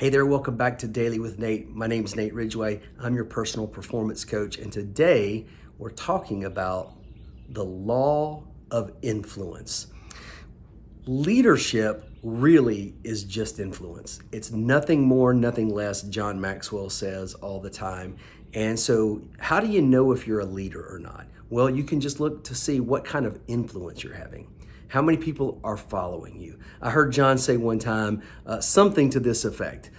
Hey there, welcome back to Daily with Nate. My name is Nate Ridgway. I'm your personal performance coach, and today we're talking about the law of influence. Leadership really is just influence. It's nothing more, nothing less, John Maxwell says all the time. And so, how do you know if you're a leader or not? Well, you can just look to see what kind of influence you're having. How many people are following you? I heard John say one time something to this effect.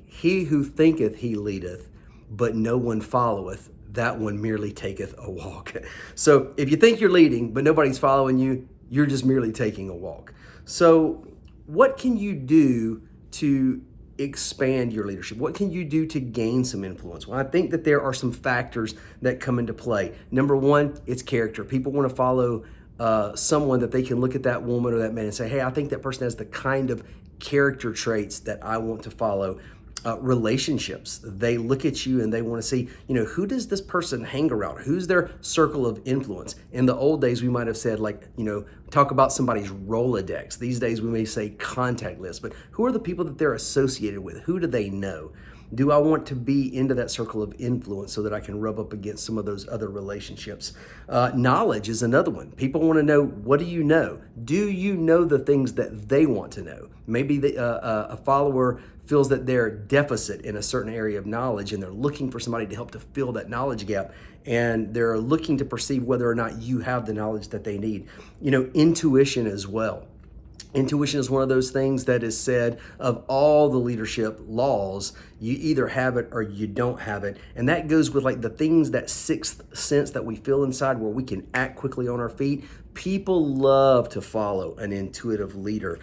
He who thinketh he leadeth, but no one followeth, that one merely taketh a walk. So if you think you're leading, but nobody's following you, you're just merely taking a walk. So what can you do to expand your leadership? What can you do to gain some influence? Well, I think that there are some factors that come into play. Number one, it's character. People want to follow someone that they can look at that woman or that man and say, hey, I think that person has the kind of character traits that I want to follow. Relationships, they look at you and they want to see, who does this person hang around? Who's their circle of influence? In the old days, we might have said talk about somebody's Rolodex. These days, we may say contact list, but who are the people that they're associated with? Who do they know? Do I want to be into that circle of influence so that I can rub up against some of those other relationships? Knowledge is another one. People want to know, what do you know? Do you know the things that they want to know? Maybe a follower feels that they're deficit in a certain area of knowledge and they're looking for somebody to help to fill that knowledge gap, and they're looking to perceive whether or not you have the knowledge that they need. Intuition as well. Intuition is one of those things that is said of all the leadership laws. You either have it or you don't have it. And that goes with the things, that sixth sense that we feel inside where we can act quickly on our feet. People love to follow an intuitive leader.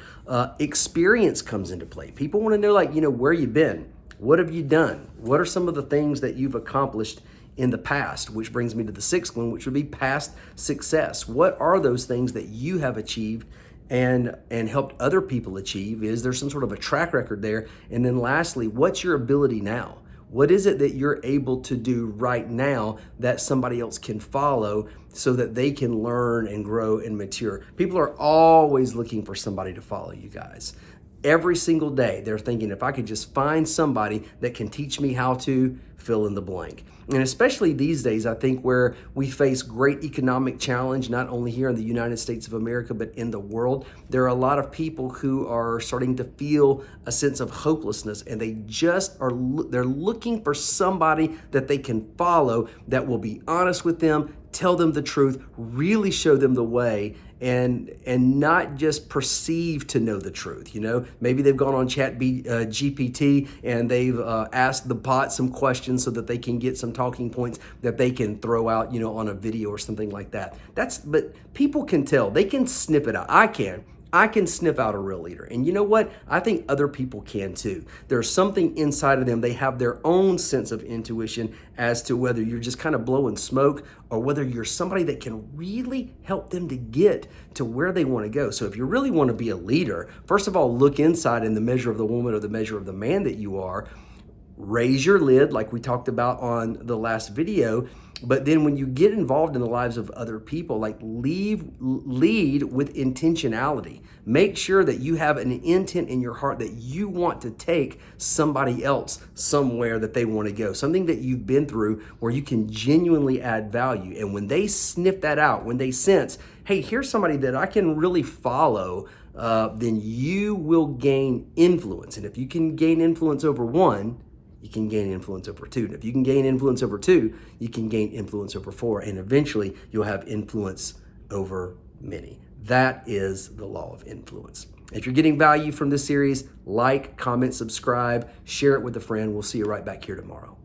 Experience comes into play. People want to know, where you've been. What have you done? What are some of the things that you've accomplished in the past? Which brings me to the sixth one, which would be past success. What are those things that you have achieved and helped other people achieve? Is there some sort of a track record there? And then lastly, what's your ability now? What is it that you're able to do right now that somebody else can follow so that they can learn and grow and mature? People are always looking for somebody to follow, you guys. Every single day, they're thinking, if I could just find somebody that can teach me how to fill in the blank. And especially these days, I think, where we face great economic challenge, not only here in the United States of America, but in the world, there are a lot of people who are starting to feel a sense of hopelessness, and they just they're looking for somebody that they can follow that will be honest with them, tell them the truth, really show them the way, and not just perceive to know the truth. Maybe they've gone on GPT and they've asked the bot some questions so that they can get some talking points that they can throw out, on a video or something like that. But people can tell. They can sniff it out. I can sniff out a real leader. And you know what? I think other people can too. There's something inside of them. They have their own sense of intuition as to whether you're just kind of blowing smoke or whether you're somebody that can really help them to get to where they want to go. So if you really want to be a leader, first of all, look inside in the measure of the woman or the measure of the man that you are. Raise your lid, like we talked about on the last video. But then when you get involved in the lives of other people, lead with intentionality. Make sure that you have an intent in your heart that you want to take somebody else somewhere that they want to go, something that you've been through where you can genuinely add value. And when they sniff that out, when they sense, hey, here's somebody that I can really follow, then you will gain influence. And if you can gain influence over one, you can gain influence over two. And if you can gain influence over two, you can gain influence over four. And eventually, you'll have influence over many. That is the law of influence. If you're getting value from this series, like, comment, subscribe, share it with a friend. We'll see you right back here tomorrow.